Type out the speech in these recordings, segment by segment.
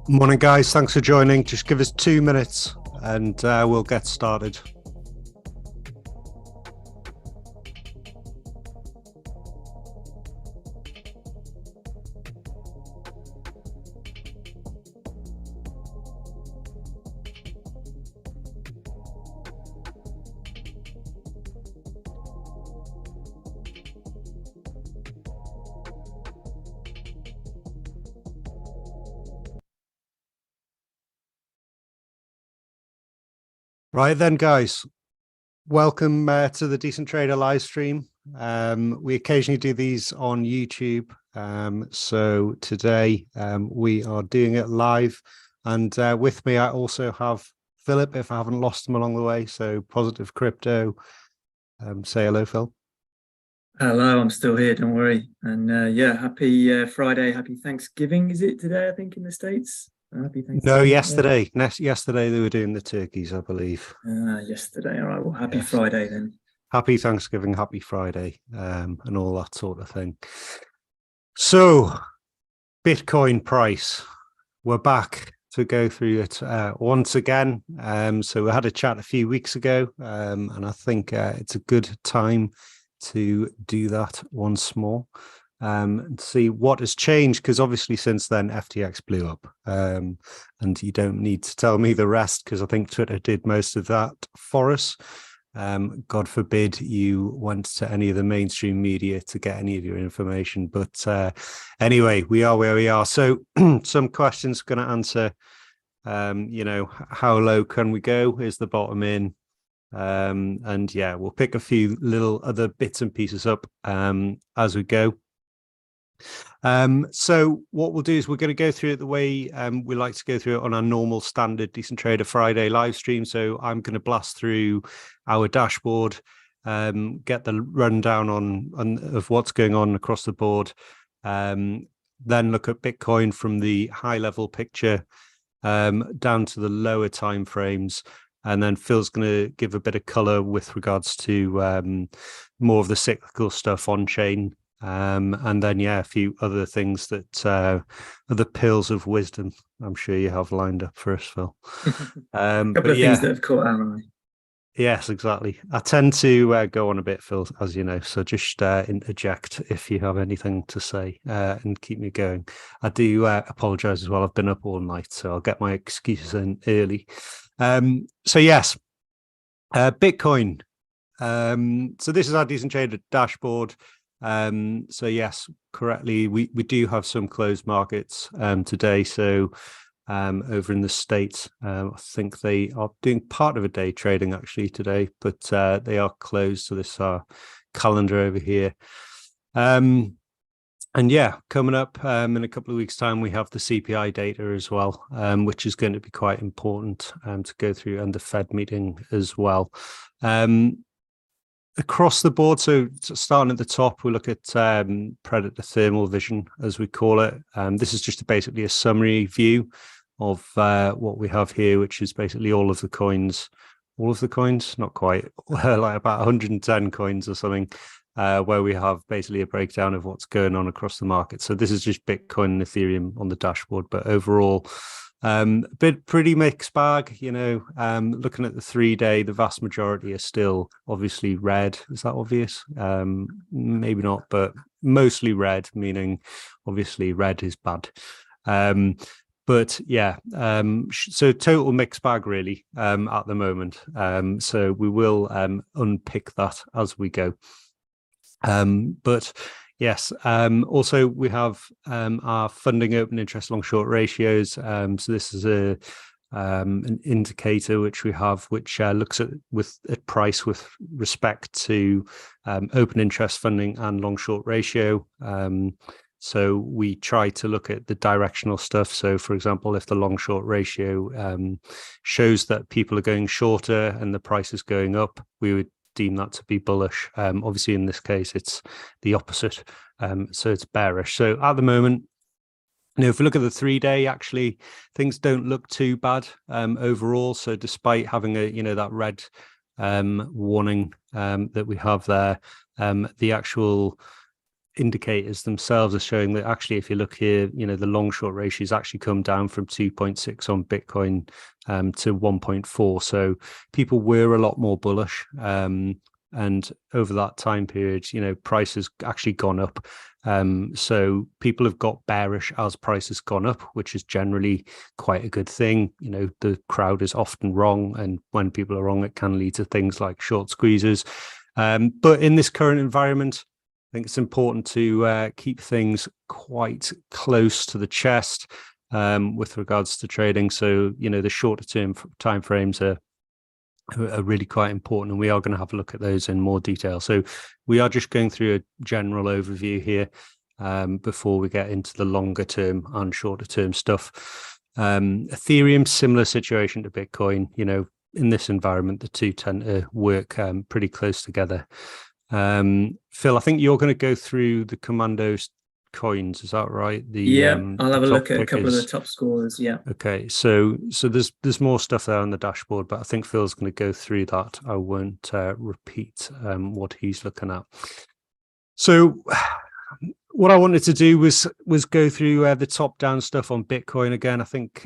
Morning, guys. Thanks for joining. Just give us 2 minutes and we'll get started. Right then, guys, welcome to the Decent Trader live stream. We occasionally do these on YouTube. So today we are doing it live. And with me, I also have Philip, if I haven't lost him along the way. So Positive Crypto. Say hello, Phil. Hello, I'm still here, don't worry. And yeah, happy Friday, happy Thanksgiving. Is it today, I think, in the States? Happy Thanksgiving. No, yesterday. Yesterday they were doing the turkeys, I believe. Yesterday. All right. Well, happy Friday then. Happy Thanksgiving, happy Friday, and all that sort of thing. So, Bitcoin price. We're back to go through it once again. So we had a chat a few weeks ago, and I think it's a good time to do that once more. and see what has changed, because obviously since then FTX blew up, and you don't need to tell me the rest, because I think Twitter did most of that for us. God forbid you went to any of the mainstream media to get any of your information, but anyway, we are where we are. So some questions going to answer, how low can we go? Is the bottom in? And yeah, we'll pick a few little other bits and pieces up as we go. So what we'll do is we're going to go through it the way we like to go through it on our normal standard Decent Trader Friday live stream. So I'm going to blast through our dashboard, get the rundown on of what's going on across the board, then look at Bitcoin from the high level picture down to the lower time frames. And then Phil's going to give a bit of color with regards to more of the cyclical stuff on chain. And then, yeah, a few other things that are the pills of wisdom I'm sure you have lined up for us, Phil. A couple of things that have caught our eye. Yes, exactly. I tend to go on a bit, Phil, as you know, so just interject if you have anything to say and keep me going. I do apologize as well. I've been up all night, so I'll get my excuses in early. So yes, Bitcoin. So this is our Decent Trader dashboard. So yes, correctly, we do have some closed markets today. So over in the States, I think they are doing part of a day trading actually today, but they are closed. So this is our calendar over here. And yeah, coming up in a couple of weeks' time, we have the CPI data as well, which is going to be quite important to go through, and the Fed meeting as well. Across the board, so starting at the top, we look at predator thermal vision, as we call it. This is just basically a summary view of what we have here, which is basically all of the coins, not quite, like about 110 coins or something, where we have basically a breakdown of what's going on across the market. So this is just Bitcoin and Ethereum on the dashboard, but overall, pretty mixed bag, looking at the 3-day, the vast majority are still obviously red. Is that obvious? Maybe not, but mostly red, meaning obviously red is bad. But yeah, so total mixed bag really at the moment. So we will unpick that as we go. But yes, also we have our funding open interest long short ratios. So this is an indicator which we have, which looks at price with respect to open interest funding and long short ratio. So we try to look at the directional stuff. So for example, if the long short ratio shows that people are going shorter and the price is going up, we would deem that to be bullish. Obviously in this case it's the opposite, so it's bearish. So at the moment, if we look at the 3-day, actually things don't look too bad overall. So despite having that red warning that we have there, the actual indicators themselves are showing that actually, if you look here, the long short ratio has actually come down from 2.6 on Bitcoin to 1.4. So people were a lot more bullish, and over that time period, price has actually gone up. So people have got bearish as price has gone up, which is generally quite a good thing. The crowd is often wrong, and when people are wrong, it can lead to things like short squeezes. But in this current environment, I think it's important to keep things quite close to the chest with regards to trading. So, the shorter term time frames are really quite important, and we are going to have a look at those in more detail. So we are just going through a general overview here before we get into the longer term and shorter term stuff. Ethereum, similar situation to Bitcoin. In this environment, the two tend to work pretty close together. Phil, I think you're going to go through the Commandos coins, is that right? I'll have a look at a couple of the top scores. Yeah. Okay, so there's more stuff there on the dashboard, but I think Phil's going to go through that. I won't repeat what he's looking at. So what I wanted to do was go through the top down stuff on Bitcoin again. I think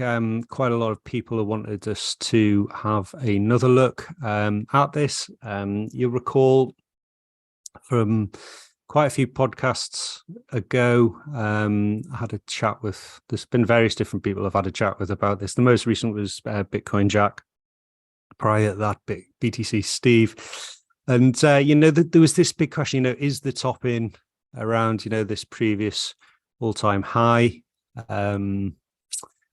quite a lot of people have wanted us to have another look at this. You'll recall from quite a few podcasts ago, I had a chat with, there's been various different people I've had a chat with about this. The most recent was Bitcoin Jack. Prior to that, BTC Steve. And, there was this big question, is the top in around, this previous all-time high? And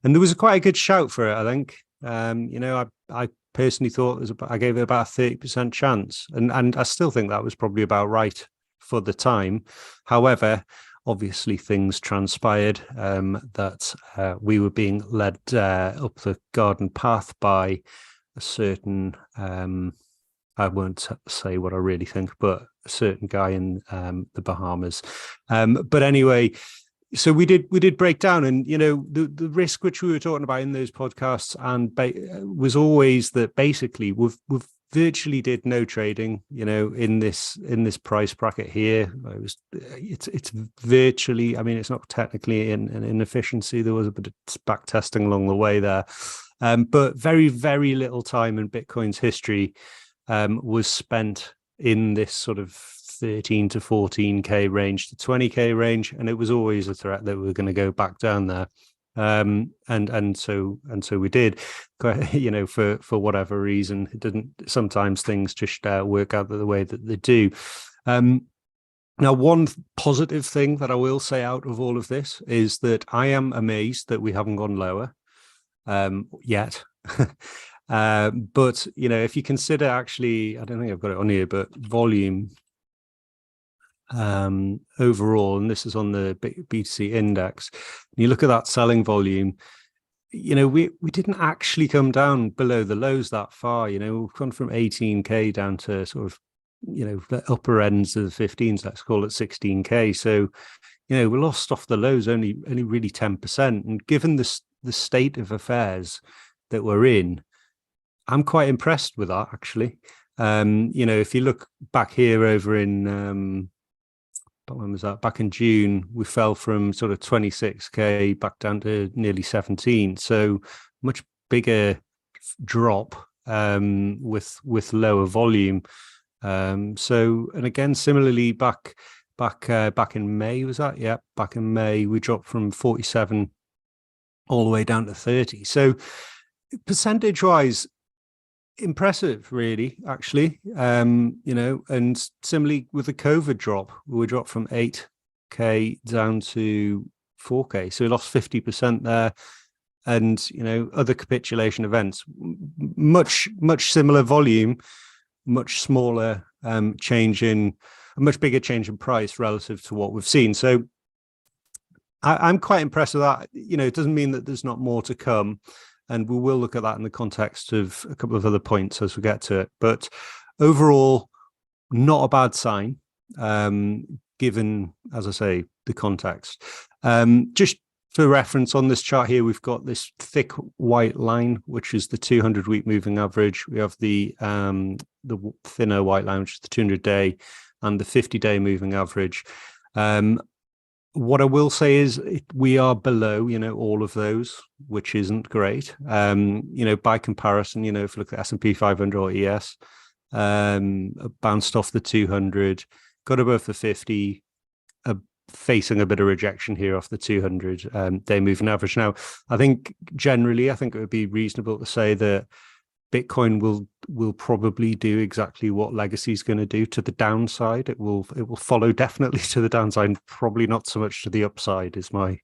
there was quite a good shout for it, I think. I personally thought I gave it about a 30% chance. And I still think that was probably about right for the time. However, obviously things transpired that we were being led up the garden path by a certain, I won't say what I really think, but a certain guy in the Bahamas. But anyway, so we did break down, and the risk which we were talking about in those podcasts and was always that basically we've virtually did no trading, in this price bracket here. It's virtually, I mean, it's not technically an inefficiency. There was a bit of back testing along the way there, but very, very little time in Bitcoin's history was spent in this sort of 13 to 14k range to 20k range, and it was always a threat that we were going to go back down there. And so we did, for whatever reason. It didn't, sometimes things just work out the way that they do. Now, one positive thing that I will say out of all of this is that I am amazed that we haven't gone lower yet. But if you consider, actually, I don't think I've got it on here, but volume overall, and this is on the BTC index, you look at that selling volume, we didn't actually come down below the lows that far. We've gone from 18k down to sort of the upper ends of the 15s, let's call it 16k. So we lost off the lows only really 10%. And given the state of affairs that we're in, I'm quite impressed with that, actually. If you look back here over in when was that? Back in June, we fell from sort of 26k back down to nearly 17. So much bigger drop with lower volume. And again, similarly, back in May, was that? Yeah, back in May, we dropped from 47 all the way down to 30. So percentage-wise, impressive, really, actually. And similarly with the COVID drop, we dropped from 8k down to 4k, so we lost 50% there. And other capitulation events, much similar volume, much smaller change in a much bigger change in price relative to what we've seen. So I'm quite impressed with that. It doesn't mean that there's not more to come. And we will look at that in the context of a couple of other points as we get to it. But overall, not a bad sign, given, as I say, the context. Just for reference, on this chart here, we've got this thick white line, which is the 200-week moving average. We have the thinner white line, which is the 200-day, and the 50-day moving average. What I will say is we are below, all of those, which isn't great. By comparison, if you look at S&P 500 or ES, bounced off the 200, got above the 50, facing a bit of rejection here off the 200 day moving average. Now, I think generally, it would be reasonable to say that Bitcoin will probably do exactly what Legacy is going to do to the downside. It will follow definitely to the downside, probably not so much to the upside, is my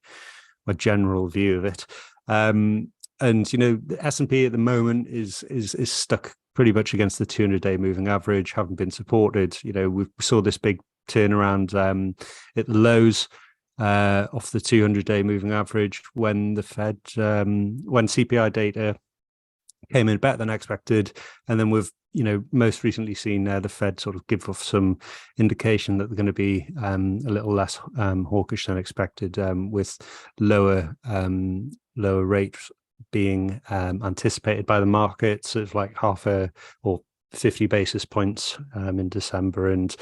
general view of it. And the S&P at the moment is stuck pretty much against the 200-day moving average, haven't been supported. We saw this big turnaround at the lows off the 200-day moving average when the Fed, when CPI data came in better than expected, and then we've most recently seen the Fed sort of give off some indication that they're going to be a little less hawkish than expected, with lower rates being anticipated by the market, sort of like half or 50 basis points in December, and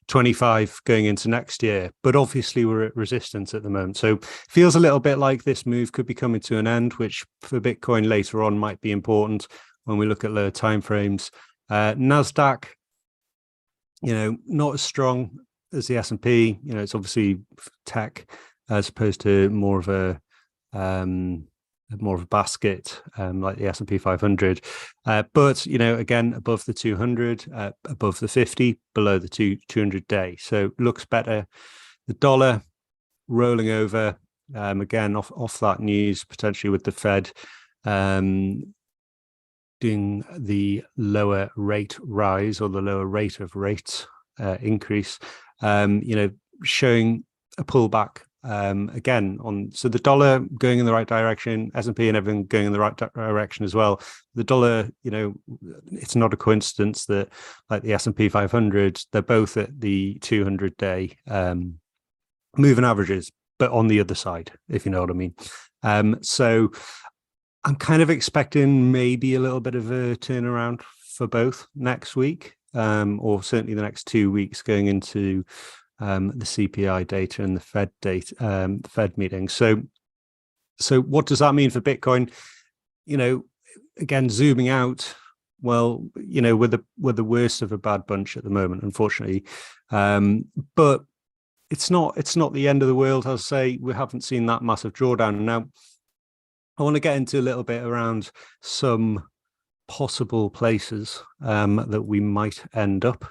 25 going into next year. But obviously we're at resistance at the moment, so feels a little bit like this move could be coming to an end, which for Bitcoin later on might be important when we look at lower timeframes. Nasdaq, not as strong. as the S&P. It's obviously tech as opposed to more of a basket, like the S&P 500. But, again, above the 200, above the 50, below the 200 day. So looks better. The dollar rolling over, again, off that news, potentially with the Fed doing the lower rate rise, or the lower rate of rates increase, showing a pullback again so the dollar going in the right direction, S&P and everything going in the right direction as well. The dollar, it's not a coincidence that, like the S&P 500, they're both at the 200-day moving averages, but on the other side, if you know what I mean. So I'm kind of expecting maybe a little bit of a turnaround for both next week, or certainly the next 2 weeks going into the CPI data and the Fed data, the Fed meeting. So what does that mean for Bitcoin? Again, zooming out, well, we're the worst of a bad bunch at the moment, unfortunately. But it's not the end of the world. I'll say we haven't seen that massive drawdown. Now, I want to get into a little bit around some possible places that we might end up.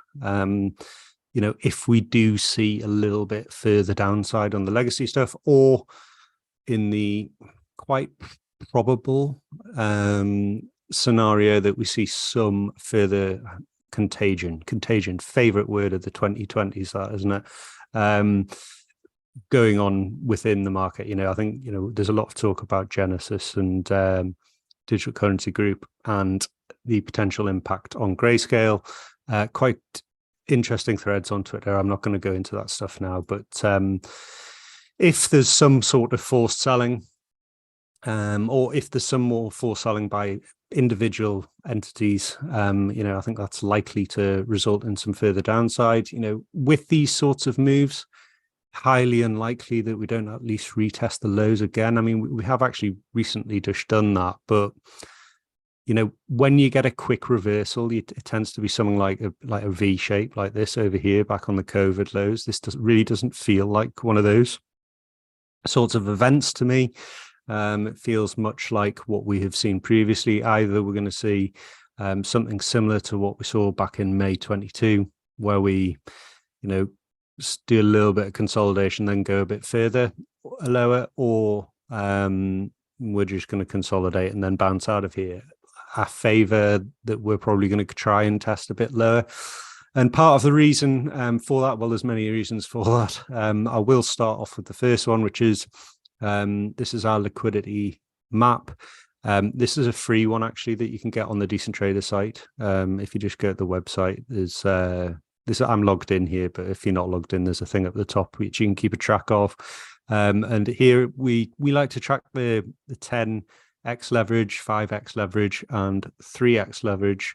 If we do see a little bit further downside on the legacy stuff, or in the quite probable scenario that we see some further contagion, favorite word of the 2020s, that, isn't it? Going on within the market. I think, there's a lot of talk about Genesis and Digital Currency Group and the potential impact on Grayscale. Quite interesting threads on Twitter. I'm not going to go into that stuff now, but if there's some sort of forced selling, or if there's some more forced selling by individual entities, I think that's likely to result in some further downside. With these sorts of moves, highly unlikely that we don't at least retest the lows again. I mean, we have actually recently just done that, but when you get a quick reversal, it tends to be something like a V shape like this over here, back on the COVID lows. This really doesn't feel like one of those sorts of events to me. It feels much like what we have seen previously. Either we're going to see something similar to what we saw back in May 22, where we, do a little bit of consolidation, then go a bit further lower, or we're just going to consolidate and then bounce out of here. I favor that we're probably going to try and test a bit lower. And part of the reason for that, well, there's many reasons for that. I will start off with the first one, which is this is our liquidity map. This is a free one, actually, that you can get on the Decent Trader site. If you just go to the website, there's I'm logged in here, but if you're not logged in, there's a thing at the top which you can keep a track of. And here we like to track the 10x leverage, 5x leverage, and 3x leverage.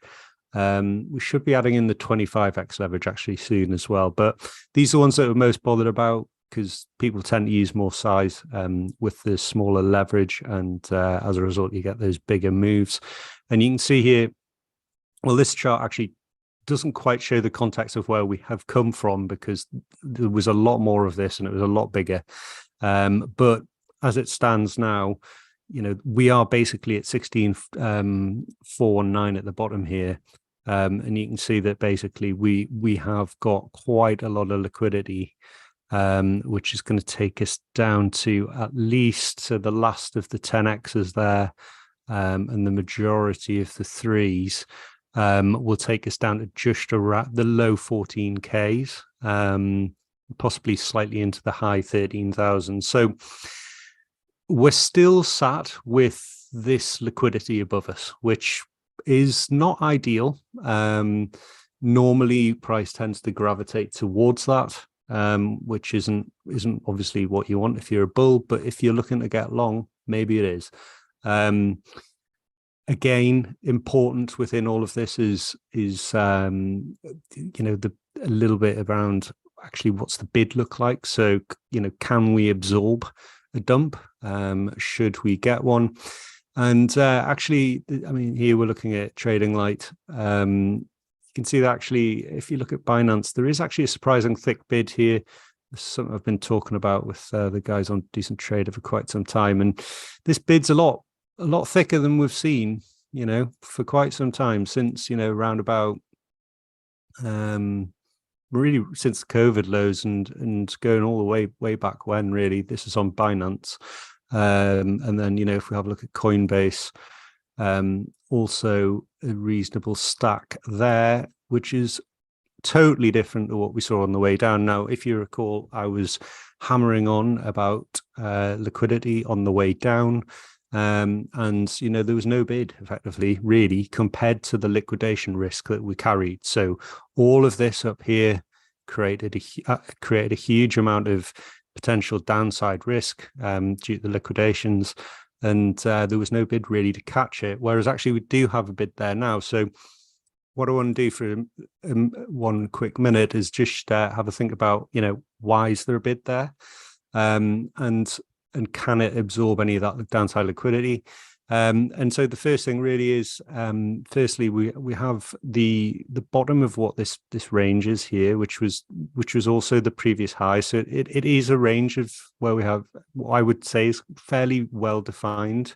We should be adding in the 25x leverage actually soon as well. But these are the ones that we're most bothered about, because people tend to use more size with the smaller leverage, and as a result, you get those bigger moves. And you can see here, well, this chart actually doesn't quite show the context of where we have come from, because there was a lot more of this and it was a lot bigger. But as it stands now, we are basically at 16,419 at the bottom here. And you can see that basically we have got quite a lot of liquidity, which is going to take us down to at least the last of the 10x's there, and the majority of the threes. Will take us down to just around the low 14Ks, possibly slightly into the high 13,000. So we're still sat with this liquidity above us, which is not ideal. Normally, price tends to gravitate towards that, which isn't obviously what you want if you're a bull. But if you're looking to get long, maybe it is. Again, important within all of this is a little bit around actually what's the bid look like. So, can we absorb a dump? Should we get one? And actually, I mean, here we're looking at trading light. can see that actually, if you look at Binance, there is actually a surprising thick bid here. This is something I've been talking about with the guys on Decent Trader for quite some time, and this bid's a lot thicker than we've seen, for quite some time, since around about really since the COVID lows and going all the way back when. Really, this is on Binance, and then if we have a look at Coinbase, also a reasonable stack there, which is totally different to what we saw on the way down. Now, if you recall, I was hammering on about liquidity on the way down, and there was no bid effectively, really, compared to the liquidation risk that we carried. So all of this up here created a huge amount of potential downside risk due to the liquidations, and there was no bid really to catch it. Whereas actually we do have a bid there now. So what I want to do for one quick minute is just have a think about, why is there a bid there, and can it absorb any of that downside liquidity? And so the first thing really is, firstly, we have the bottom of what this range is here, which was also the previous high. So it is a range of where we have what I would say is fairly well defined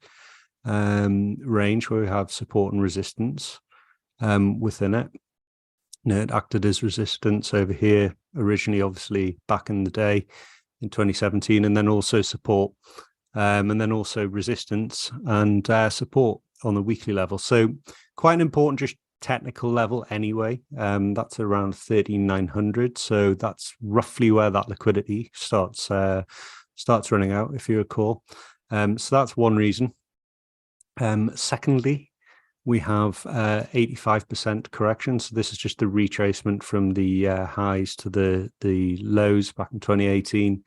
range, where we have support and resistance within it. It acted as resistance over here originally, obviously back in the day in 2017, and then also support, and then also resistance and support on the weekly level. So quite an important just technical level anyway. That's around 13,900. So that's roughly where that liquidity starts running out, if you recall. So that's one reason. Secondly, we have 85% correction. So this is just a retracement from the highs to the lows back in 2018.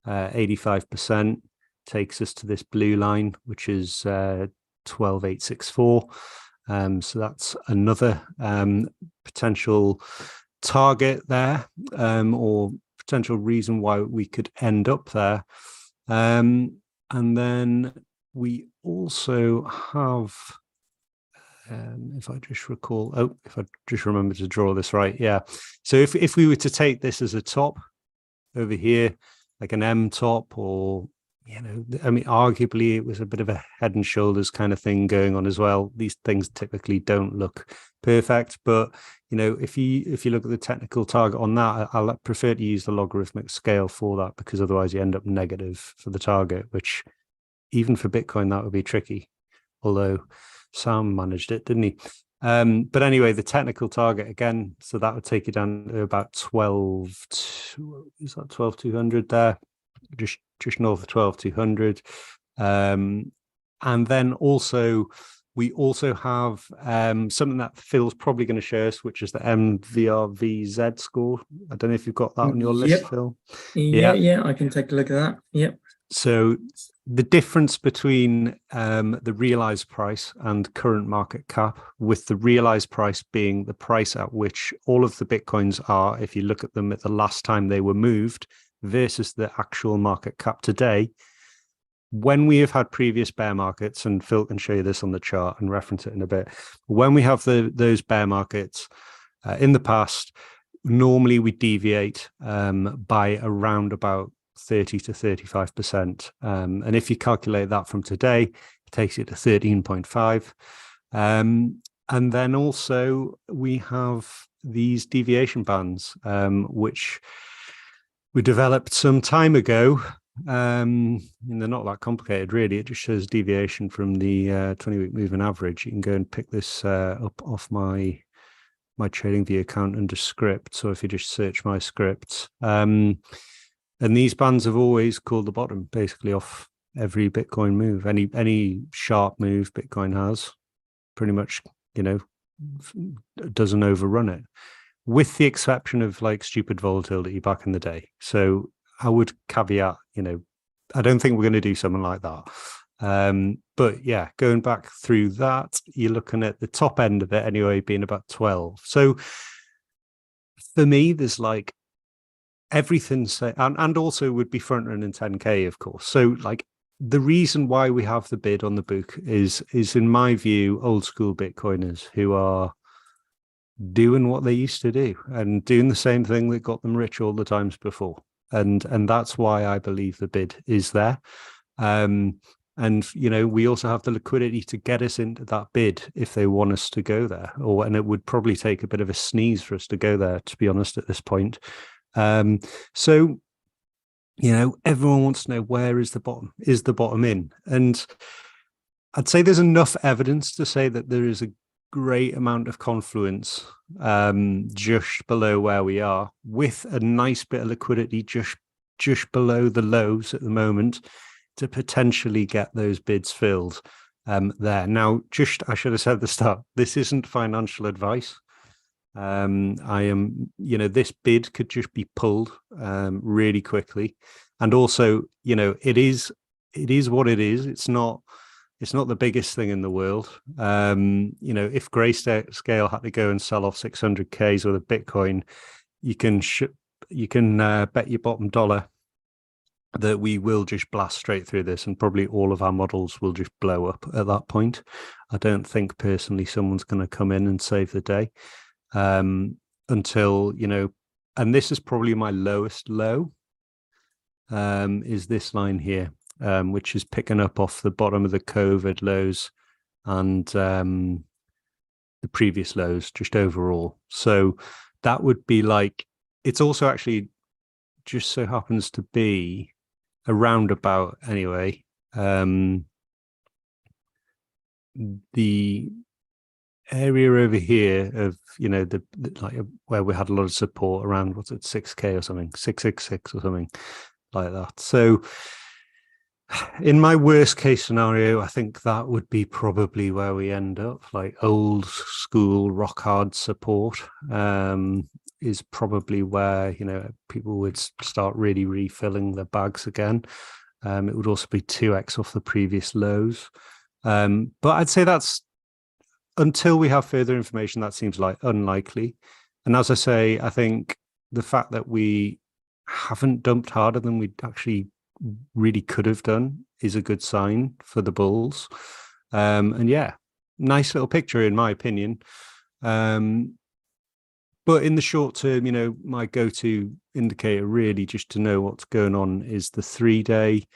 85% takes us to this blue line, which is 12,864. So that's another potential target there, or potential reason why we could end up there. And then we also have, if I just remember to draw this right. Yeah. So if we were to take this as a top over here, like an M top, or, arguably it was a bit of a head and shoulders kind of thing going on as well. These things typically don't look perfect, but, if you look at the technical target on that, I'll prefer to use the logarithmic scale for that, because otherwise you end up negative for the target, which even for Bitcoin, that would be tricky. Although Sam managed it, didn't he? But anyway, the technical target again, so that would take you down to about 12,200 there, just north of 12,200. And then also we also have something that Phil's probably going to show us, which is the MVRVZ score. I don't know if you've got that on your list, Phil. Yeah, I can take a look at that. Yep. So the difference between the realized price and current market cap, with the realized price being the price at which all of the Bitcoins are, if you look at them at the last time they were moved, versus the actual market cap today. When we have had previous bear markets, and Phil can show you this on the chart and reference it in a bit, when we have those bear markets in the past, normally we deviate by around about 30 to 35%. And if you calculate that from today, it takes you to 13.5. And then also we have these deviation bands, which were developed some time ago. And they're not that complicated, really. It just shows deviation from the 20-week moving average. You can go and pick this up off my TradingView account under script. So if you just search my script, and these bands have always called the bottom, basically, off every Bitcoin move. Any sharp move Bitcoin has, pretty much, doesn't overrun it, with the exception of like stupid volatility back in the day. So I would caveat, I don't think we're going to do something like that. But yeah, going back through that, you're looking at the top end of it anyway, being about 12. So for me, there's like everything, and also would be front running 10K, of course. So like the reason why we have the bid on the book is in my view, old school Bitcoiners who are doing what they used to do and doing the same thing that got them rich all the times before. And that's why I believe the bid is there. And, we also have the liquidity to get us into that bid if they want us to go there. And it would probably take a bit of a sneeze for us to go there, to be honest, at this point. So, everyone wants to know, where is the bottom? Is the bottom in? And I'd say there's enough evidence to say that there is a great amount of confluence just below where we are, with a nice bit of liquidity just below the lows at the moment, to potentially get those bids filled there. Now, I should have said at the start, this isn't financial advice. This bid could just be pulled really quickly. And also, it is what it is. It's not the biggest thing in the world. If Grayscale had to go and sell off 600Ks with a Bitcoin, you can bet your bottom dollar that we will just blast straight through this, and probably all of our models will just blow up at that point. I don't think personally someone's going to come in and save the day until, and this is probably my lowest low, is this line here, which is picking up off the bottom of the COVID lows and the previous lows just overall. So that would be like, it's also actually just so happens to be around about, anyway, the area over here of, the like where we had a lot of support around, what's it, 6K or something, 666 or something like that. So in my worst case scenario, I think that would be probably where we end up, like old school rock hard support is probably where, people would start really refilling their bags again. It would also be 2x off the previous lows. But I'd say that's, until we have further information, that seems like unlikely. And as I say, I think the fact that we haven't dumped harder than we actually really could have done is a good sign for the bulls. And yeah, nice little picture in my opinion. But in the short term, my go-to indicator really, just to know what's going on, is the 3-day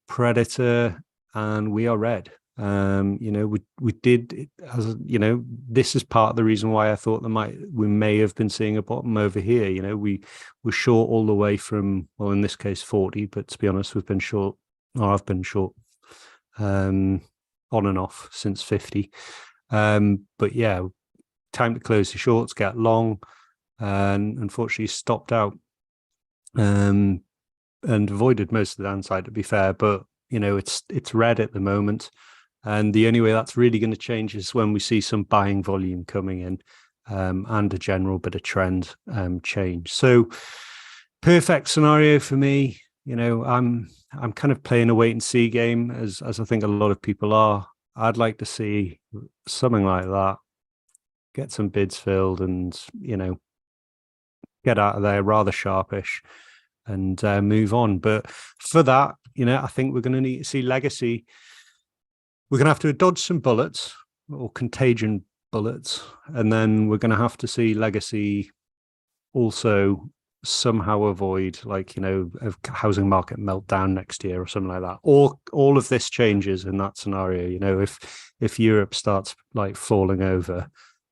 predator, and we are red. We did, as this is part of the reason why I thought we may have been seeing a bottom over here. We were short all the way from, well, in this case 40, but to be honest, we've been short, or I've been short on and off since 50. But yeah, time to close the shorts, get long, and unfortunately stopped out and avoided most of the downside, to be fair. But it's red at the moment, and the only way that's really going to change is when we see some buying volume coming in, and a general bit of trend change. So perfect scenario for me. I'm kind of playing a wait and see game, as I think a lot of people are. I'd like to see something like that, get some bids filled, and get out of there rather sharpish and move on. But for that, I think we're going to need to see legacy. We're going to have to dodge some bullets, or contagion bullets, and then we're going to have to see legacy also somehow avoid, like, a housing market meltdown next year or something like that. Or all of this changes in that scenario. If Europe starts like falling over,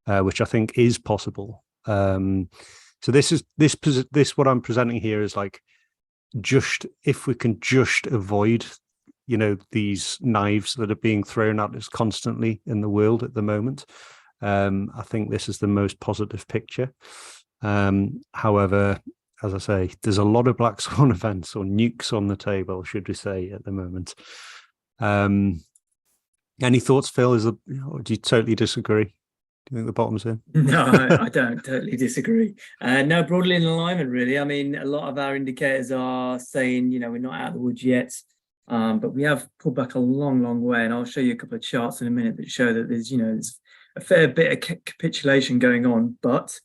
which I think is possible. So this what I'm presenting here is like, just if we can just avoid, these knives that are being thrown at us constantly in the world at the moment, I think this is the most positive picture. However, as I say, there's a lot of black swan events, or nukes on the table, should we say, at the moment. Any thoughts, Phil? Or do you totally disagree? Do you think the bottom's in? No, I don't totally disagree. No, broadly in alignment, really. I mean, a lot of our indicators are saying, we're not out of the woods yet, but we have pulled back a long way. And I'll show you a couple of charts in a minute that show that there's a fair bit of capitulation going on, but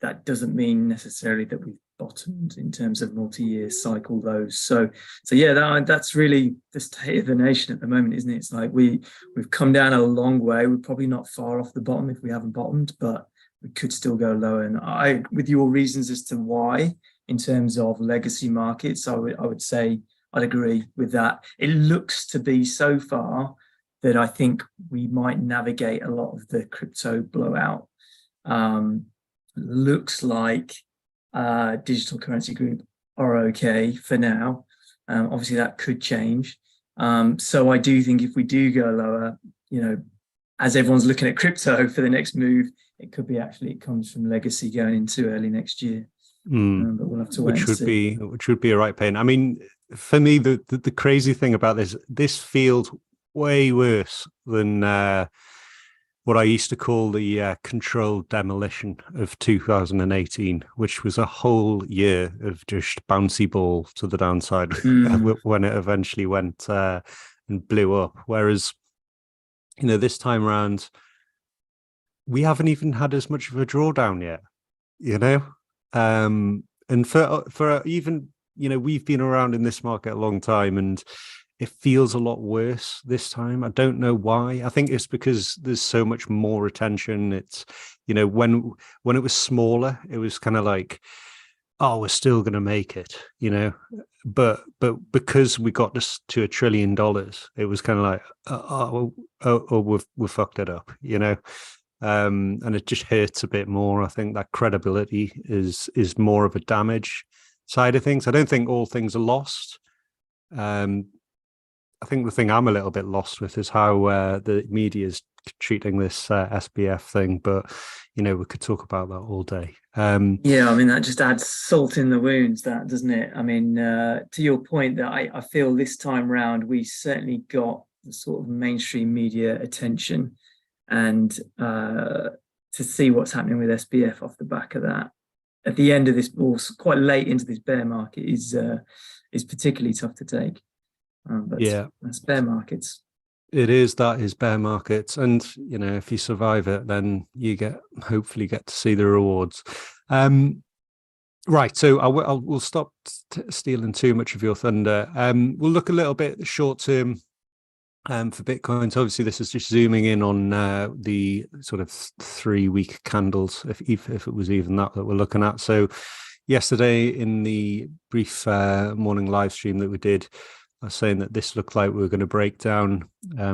that doesn't mean necessarily that we've bottomed in terms of multi-year cycle lows. So yeah, that's really the state of the nation at the moment, isn't it? It's like we've come down a long way. We're probably not far off the bottom if we haven't bottomed, but we could still go lower. And I, with your reasons as to why, in terms of legacy markets, I would say I'd agree with that. It looks to be so far that I think we might navigate a lot of the crypto blowout. Looks like Digital Currency Group are okay for now. Obviously, that could change. So I do think if we do go lower, as everyone's looking at crypto for the next move, it could be actually it comes from legacy going into early next year. But we'll have to wait and see. Which would be a right pain. I mean, for me, the crazy thing about this feels way worse than what I used to call the controlled demolition of 2018, which was a whole year of just bouncy ball to the downside when it eventually went and blew up. Whereas, this time around, we haven't even had as much of a drawdown yet, and for even, we've been around in this market a long time, and it feels a lot worse this time. I don't know why. I think it's because there's so much more attention. It's, when it was smaller, it was kind of like, oh, we're still going to make it, but because we got this to $1 trillion, it was kind of like, we've fucked it up, and it just hurts a bit more. I think that credibility is more of a damage side of things. I don't think all things are lost. I think the thing I'm a little bit lost with is how the media is treating this SBF thing, but we could talk about that all day. Yeah, I mean, that just adds salt in the wounds, that, doesn't it? I mean, to your point, that I feel this time round we certainly got the sort of mainstream media attention, and to see what's happening with SBF off the back of that at the end of this, or quite late into this bear market, is particularly tough to take. But yeah, that's bear markets. It is. That is bear markets, and if you survive it, then you hopefully get to see the rewards. Right. So we'll stop stealing too much of your thunder. We'll look a little bit short term for Bitcoin. So obviously, this is just zooming in on the sort of 3-week candles, if it was even that we're looking at. So yesterday in the brief morning live stream that we did, I was saying that this looked like we were going to break down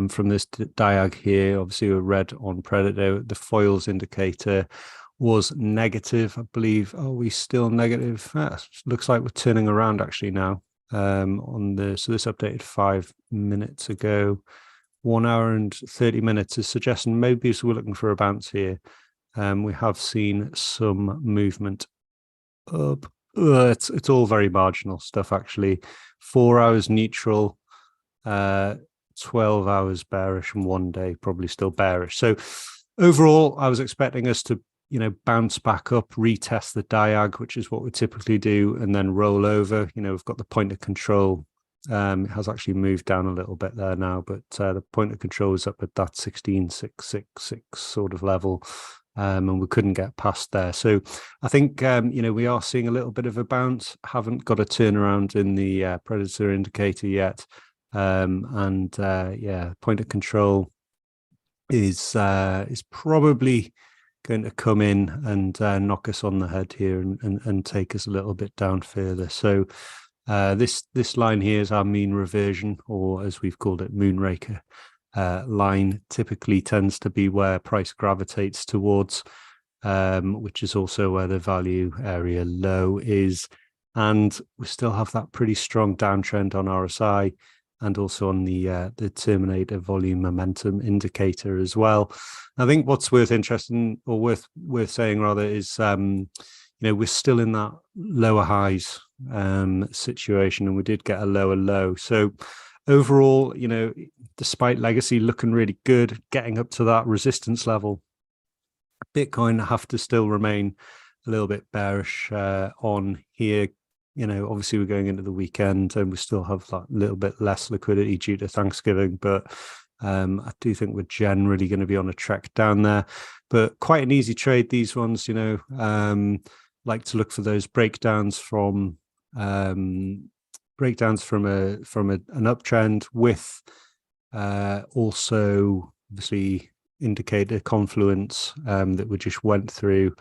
from this diag here. Obviously, we're red on Predator. The foils indicator was negative, I believe. Are we still negative? Looks like we're turning around actually now. So this updated 5 minutes ago. 1 hour and 30 minutes is suggesting maybe we're looking for a bounce here. We have seen some movement up. It's all very marginal stuff, actually. 4 hours neutral, 12 hours bearish, and 1 day probably still bearish. So overall, I was expecting us to, bounce back up, retest the diag, which is what we typically do, and then roll over. We've got the point of control. It has actually moved down a little bit there now, but the point of control is up at that 16,666 sort of level. And we couldn't get past there. So I think, we are seeing a little bit of a bounce. Haven't got a turnaround in the Predator indicator yet. Point of control is probably going to come in and knock us on the head here and take us a little bit down further. So this line here is our mean reversion, or as we've called it, Moonraker. Line typically tends to be where price gravitates towards, which is also where the value area low is. And we still have that pretty strong downtrend on RSI, and also on the Terminator volume momentum indicator as well. I think what's worth saying rather is, we're still in that lower highs situation, and we did get a lower low. So overall, despite legacy looking really good, getting up to that resistance level, Bitcoin have to still remain a little bit bearish on here. Obviously we're going into the weekend and we still have that little bit less liquidity due to Thanksgiving, but I do think we're generally going to be on a trek down there. But quite an easy trade, these ones. Like to look for those breakdowns from an uptrend with also obviously indicator confluence that we just went through.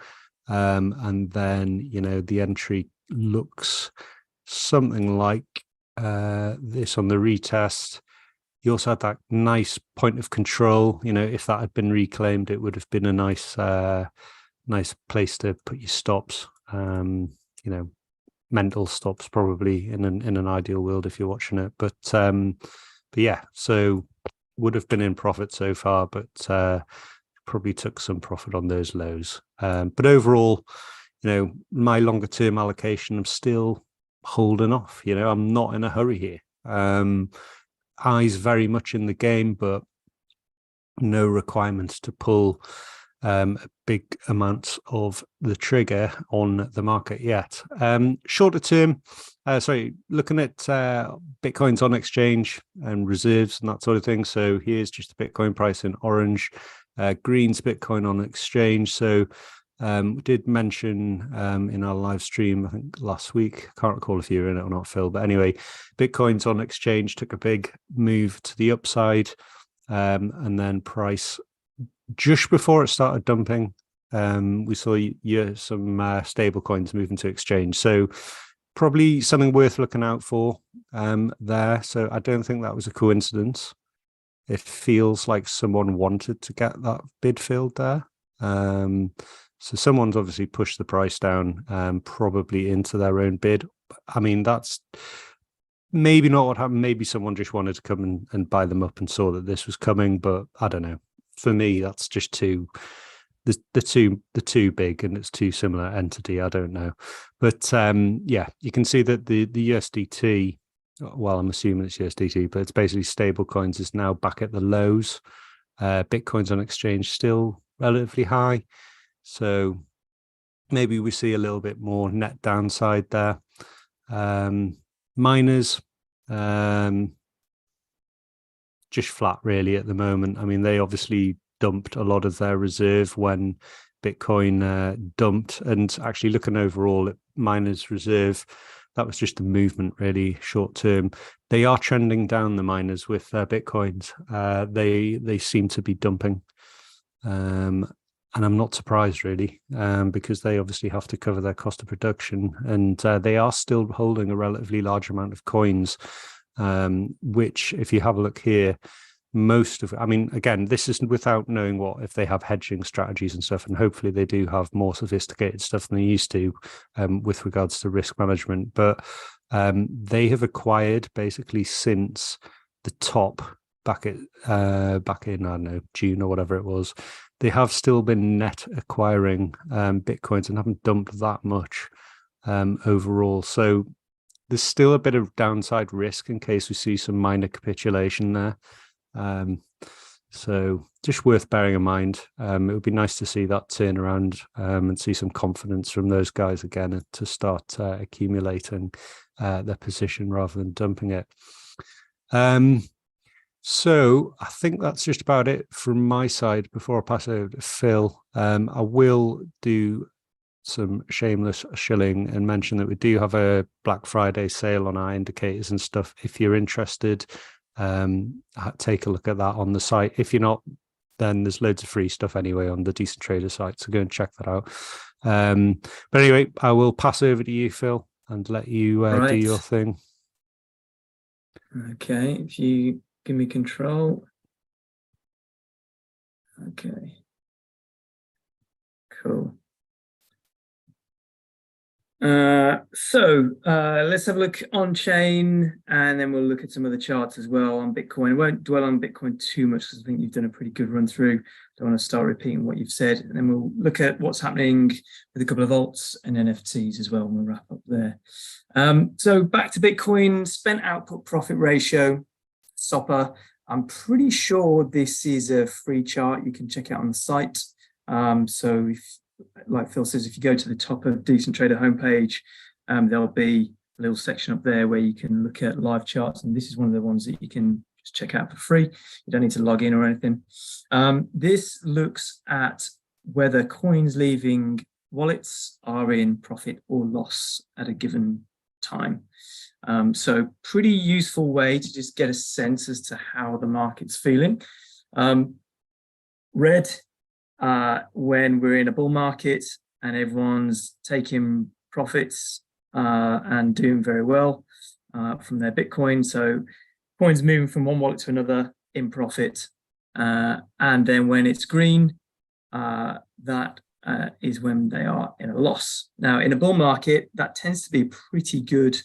And then, the entry looks something like this on the retest. You also had that nice point of control. If that had been reclaimed, it would have been a nice place to put your stops. Mental stops probably in an ideal world if you're watching it. But yeah, so would have been in profit so far, but probably took some profit on those lows. But overall, my longer term allocation, I'm still holding off. I'm not in a hurry here. Eyes very much in the game, but no requirements to pull a big amount of the trigger on the market yet. Shorter term, looking at Bitcoins on exchange and reserves and that sort of thing. So here's just the Bitcoin price in orange, green's Bitcoin on exchange. So we did mention in our live stream, I think last week, I can't recall if you were in it or not, Phil, but anyway, Bitcoins on exchange took a big move to the upside, and then price just before it started dumping, we saw some stable coins moving to exchange. So probably something worth looking out for there. So I don't think that was a coincidence. It feels like someone wanted to get that bid filled there. So someone's obviously pushed the price down, probably into their own bid. I mean, that's maybe not what happened. Maybe someone just wanted to come and buy them up and saw that this was coming, but I don't know. For me, that's just too big, and it's too similar entity. I don't know, but yeah, you can see that the USDT. Well, I'm assuming it's USDT, but it's basically stable coins is now back at the lows. Bitcoins on exchange still relatively high, so maybe we see a little bit more net downside there. Miners. Just flat really at the moment. I mean, they obviously dumped a lot of their reserve when Bitcoin dumped, and actually looking overall at miners reserve, that was just a movement really short term. They are trending down, the miners, with their Bitcoins. They seem to be dumping, and I'm not surprised really, because they obviously have to cover their cost of production, and they are still holding a relatively large amount of coins, which, if you have a look here, I mean, again, this isn't without knowing if they have hedging strategies and stuff, and hopefully they do have more sophisticated stuff than they used to, with regards to risk management. But they have acquired basically since the top back in, I don't know, June or whatever it was. They have still been net acquiring Bitcoins and haven't dumped that much overall. So there's still a bit of downside risk in case we see some minor capitulation there. So just worth bearing in mind. It would be nice to see that turn around, and see some confidence from those guys again to start accumulating their position rather than dumping it. So I think that's just about it from my side. Before I pass over to Phil, I will do some shameless shilling and mention that we do have a Black Friday sale on our indicators and stuff. If you're interested, take a look at that on the site. If you're not, then there's loads of free stuff anyway on the Decent Trader site, so go and check that out. But anyway, I will pass over to you, Phil, and let you do your thing. Okay, if you give me control. Okay, cool. So let's have a look on chain, and then we'll look at some of the charts as well on Bitcoin. I won't dwell on Bitcoin too much because I think you've done a pretty good run through. Don't want to start repeating what you've said. And then we'll look at what's happening with a couple of alts and NFTs as well, and we'll wrap up there. So back to Bitcoin, spent output profit ratio, SOPR. I'm pretty sure this is a free chart you can check out on the site. So if, like Phil says, if you go to the top of Decent Trader homepage, there'll be a little section up there where you can look at live charts, and this is one of the ones that you can just check out for free. You don't need to log in or anything. This looks at whether coins leaving wallets are in profit or loss at a given time. So pretty useful way to just get a sense as to how the market's feeling. red when we're in a bull market and everyone's taking profits and doing very well from their Bitcoin. So coins moving from one wallet to another in profit. And then when it's green, that is when they are in a loss. Now, in a bull market, that tends to be pretty good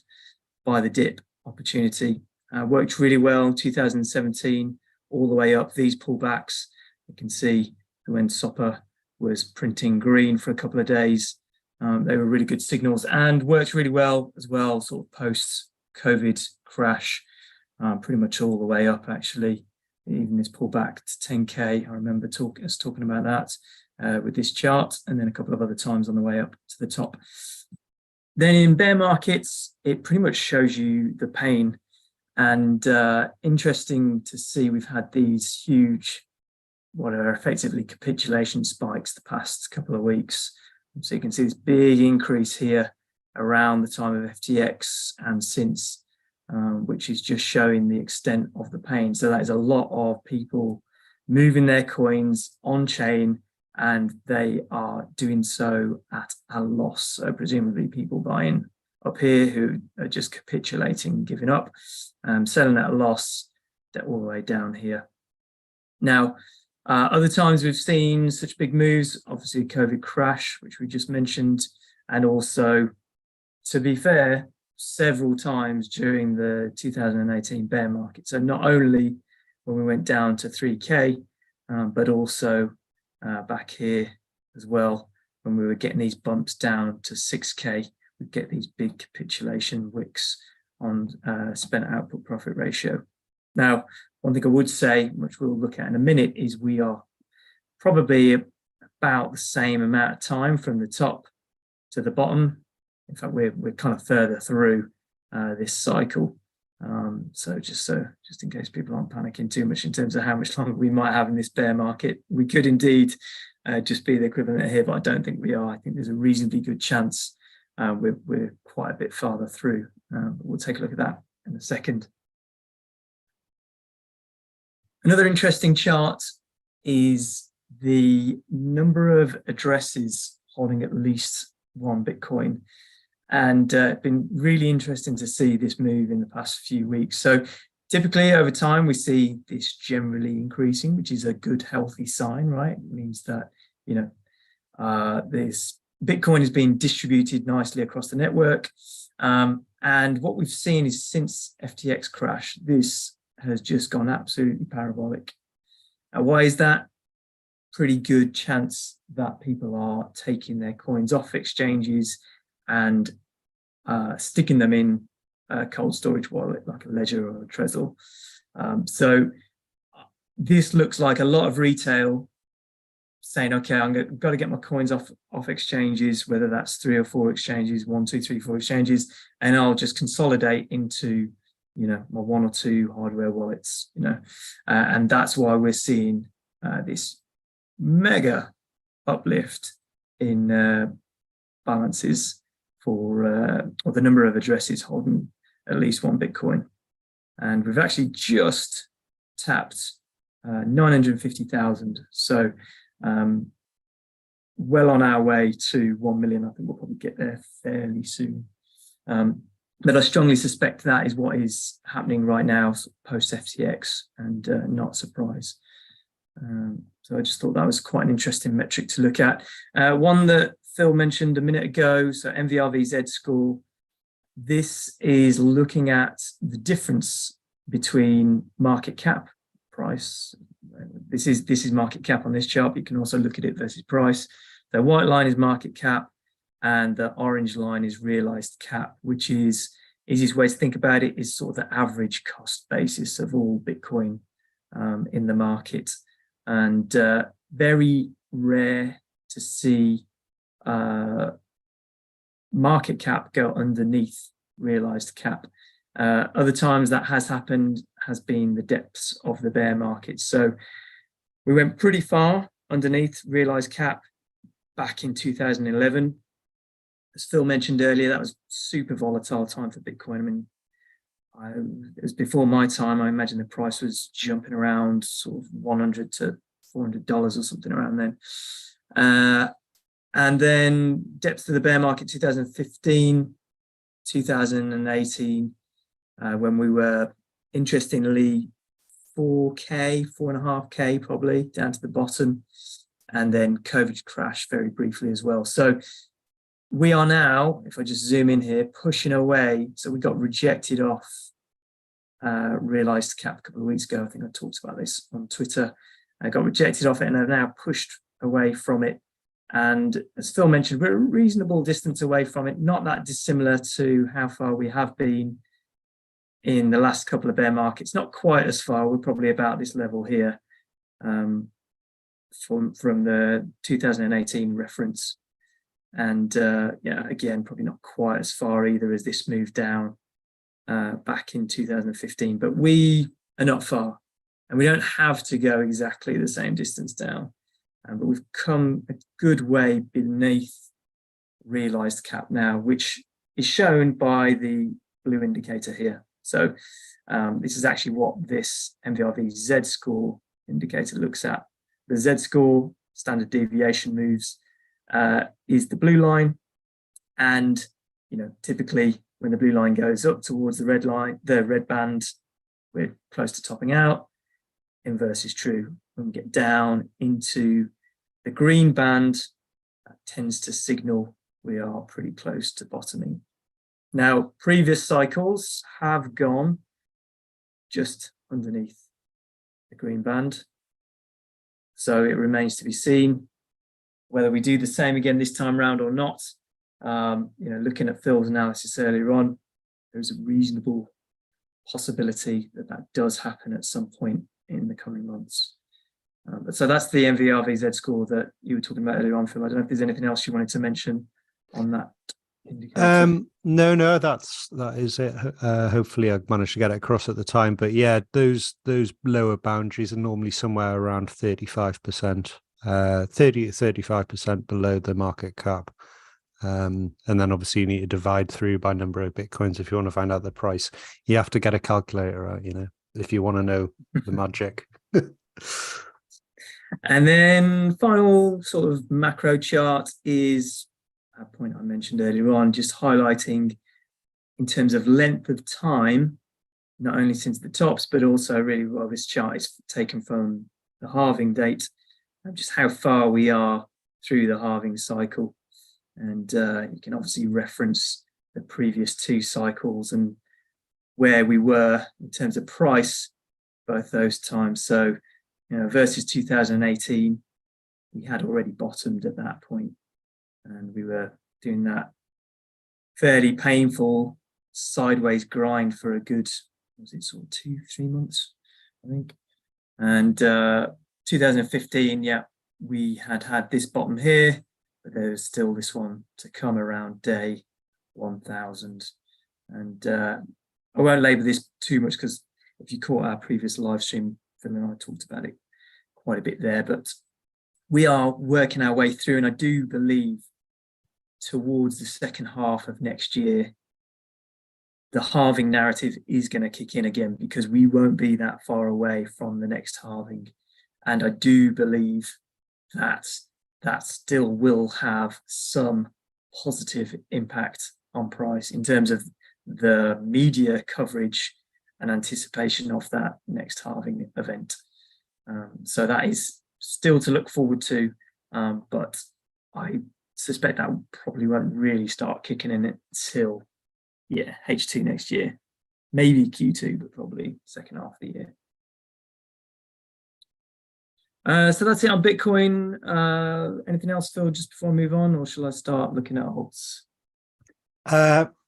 buy the dip opportunity. Worked really well in 2017, all the way up these pullbacks. You can see when SOPR was printing green for a couple of days, they were really good signals and worked really well as well, sort of post-COVID crash, pretty much all the way up actually. Even this pullback to 10K, I remember us talking about that with this chart, and then a couple of other times on the way up to the top. Then in bear markets, it pretty much shows you the pain. And interesting to see, we've had these huge, what are effectively capitulation spikes the past couple of weeks. So you can see this big increase here around the time of FTX and since, which is just showing the extent of the pain. So that is a lot of people moving their coins on chain, and they are doing so at a loss. So presumably people buying up here who are just capitulating, giving up, selling at a loss, they're all the way down here. Now, other times we've seen such big moves, obviously COVID crash, which we just mentioned, and also, to be fair, several times during the 2018 bear market. So not only when we went down to 3K, but also back here as well, when we were getting these bumps down to 6K, we get these big capitulation wicks on spent output profit ratio. Now, one thing I would say, which we'll look at in a minute, is we are probably about the same amount of time from the top to the bottom. In fact, we're kind of further through this cycle. So just in case people aren't panicking too much in terms of how much longer we might have in this bear market, we could indeed just be the equivalent here, but I don't think we are. I think there's a reasonably good chance we're quite a bit farther through. But we'll take a look at that in a second. Another interesting chart is the number of addresses holding at least one Bitcoin. And it's been really interesting to see this move in the past few weeks. So typically over time, we see this generally increasing, which is a good, healthy sign, right? It means that, this Bitcoin is being distributed nicely across the network. And what we've seen is since FTX crash, this has just gone absolutely parabolic. Why is that? Pretty good chance that people are taking their coins off exchanges and sticking them in a cold storage wallet like a Ledger or a Trezor. So this looks like a lot of retail saying, okay, I've got to get my coins off exchanges, whether that's 3 or 4 exchanges, 1, 2, 3, 4 exchanges, and I'll just consolidate into my 1 or 2 hardware wallets, and that's why we're seeing this mega uplift in balances for or the number of addresses holding at least one Bitcoin. And we've actually just tapped 950,000. So well on our way to 1 million. I think we'll probably get there fairly soon. But I strongly suspect that is what is happening right now post FTX, and not a surprise. So I just thought that was quite an interesting metric to look at. One that Phil mentioned a minute ago, so MVRV score. This is looking at the difference between market cap price. This is market cap on this chart, but you can also look at it versus price. The white line is market cap, and the orange line is realized cap, which is easiest way to think about it is sort of the average cost basis of all Bitcoin in the market. And very rare to see market cap go underneath realized cap. Other times that has happened has been the depths of the bear market. So we went pretty far underneath realized cap back in 2011. As Phil mentioned earlier, that was super volatile time for Bitcoin. I mean, it was before my time. I imagine the price was jumping around sort of 100 to $400 or something around then. And then depths of the bear market 2015, 2018, when we were interestingly 4.5K probably down to the bottom, and then COVID crash very briefly as well. So we are now, if I just zoom in here, pushing away. So we got rejected off realized cap a couple of weeks ago. I think I talked about this on Twitter. I got rejected off it and have now pushed away from it. And as Phil mentioned, we're a reasonable distance away from it, not that dissimilar to how far we have been in the last couple of bear markets. Not quite as far. We're probably about this level here from the 2018 reference. And yeah, again, probably not quite as far either as this move down back in 2015. But we are not far, and we don't have to go exactly the same distance down. But we've come a good way beneath realized cap now, which is shown by the blue indicator here. So this is actually what this MVRV Z-score indicator looks at. The Z-score, standard deviation moves, is the blue line. And, you know, typically when the blue line goes up towards the red line, the red band, we're close to topping out. Inverse is true. When we get down into the green band, that tends to signal we are pretty close to bottoming. Now, previous cycles have gone just underneath the green band. So it remains to be seen whether we do the same again this time round or not. You know, looking at Phil's analysis earlier on, there's a reasonable possibility that that does happen at some point in the coming months. So that's the MVRV Z-score that you were talking about earlier on, Phil. I don't know if there's anything else you wanted to mention on that indicator. No, that is it. Hopefully I managed to get it across at the time. But yeah, those lower boundaries are normally somewhere around 35%, 30 to 35% below the market cap. And then obviously you need to divide through by number of Bitcoins if you want to find out the price. You have to get a calculator out, you know, if you want to know the magic. And then final sort of macro chart is a point I mentioned earlier on, just highlighting in terms of length of time, not only since the tops, but also really well, this chart is taken from the halving date, and just how far we are through the halving cycle. And you can obviously reference the previous two cycles and where we were in terms of price both those times. So, you know, versus 2018, we had already bottomed at that point, and we were doing that fairly painful sideways grind for a good, was it sort of 2-3 months, I think. And 2015, yeah, we had this bottom here, but there's still this one to come around day 1000. And I won't labor this too much because if you caught our previous live stream, Phil and I talked about it quite a bit there, but we are working our way through, and I do believe towards the second half of next year, the halving narrative is going to kick in again, because we won't be that far away from the next halving. And I do believe that that still will have some positive impact on price in terms of the media coverage and anticipation of that next halving event. So that is still to look forward to, but I suspect that probably won't really start kicking in until, yeah, H2 next year, maybe Q2, but probably second half of the year. So that's it on Bitcoin. Anything else, Phil, just before I move on, or shall I start looking at alts?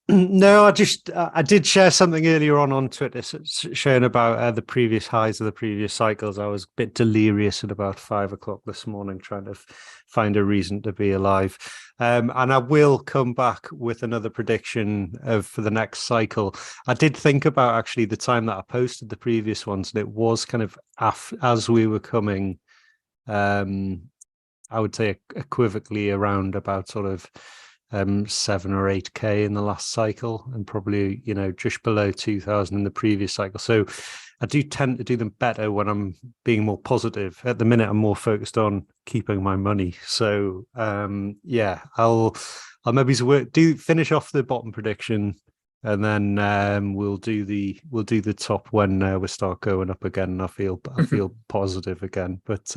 No, I did share something earlier on Twitter showing about the previous highs of the previous cycles. I was a bit delirious at about 5 o'clock this morning trying to find a reason to be alive. And I will come back with another prediction for the next cycle. I did think about actually the time that I posted the previous ones, and it was kind of as we were coming, I would say equivocally around about sort of 7 or 8K in the last cycle, and probably, you know, just below 2000 in the previous cycle. So I do tend to do them better when I'm being more positive. At the minute, I'm more focused on keeping my money. So yeah, I'll maybe finish off the bottom prediction, and then we'll do the top when we start going up again. And I feel positive again. But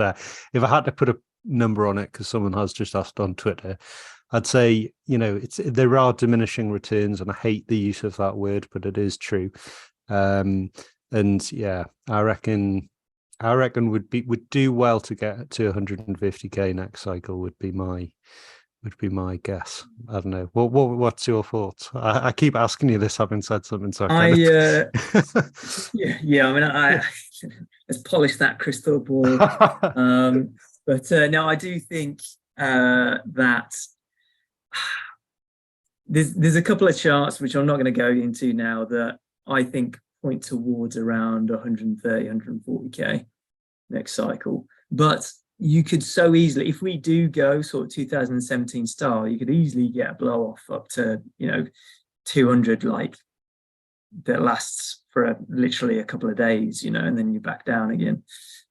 if I had to put a number on it, because someone has just asked on Twitter, I'd say, there are diminishing returns, and I hate the use of that word, but it is true. And yeah, I reckon would do well to get to 150k next cycle would be my guess. I don't know. What's your thoughts? I keep asking you this, having said something, so yeah. I mean, let's polish that crystal ball. But no, I do think that there's a couple of charts which I'm not going to go into now that I think point towards around 130, 140k next cycle. But you could so easily, if we do go sort of 2017 style, you could easily get a blow off up to 200, like that lasts for literally a couple of days, and then you're back down again.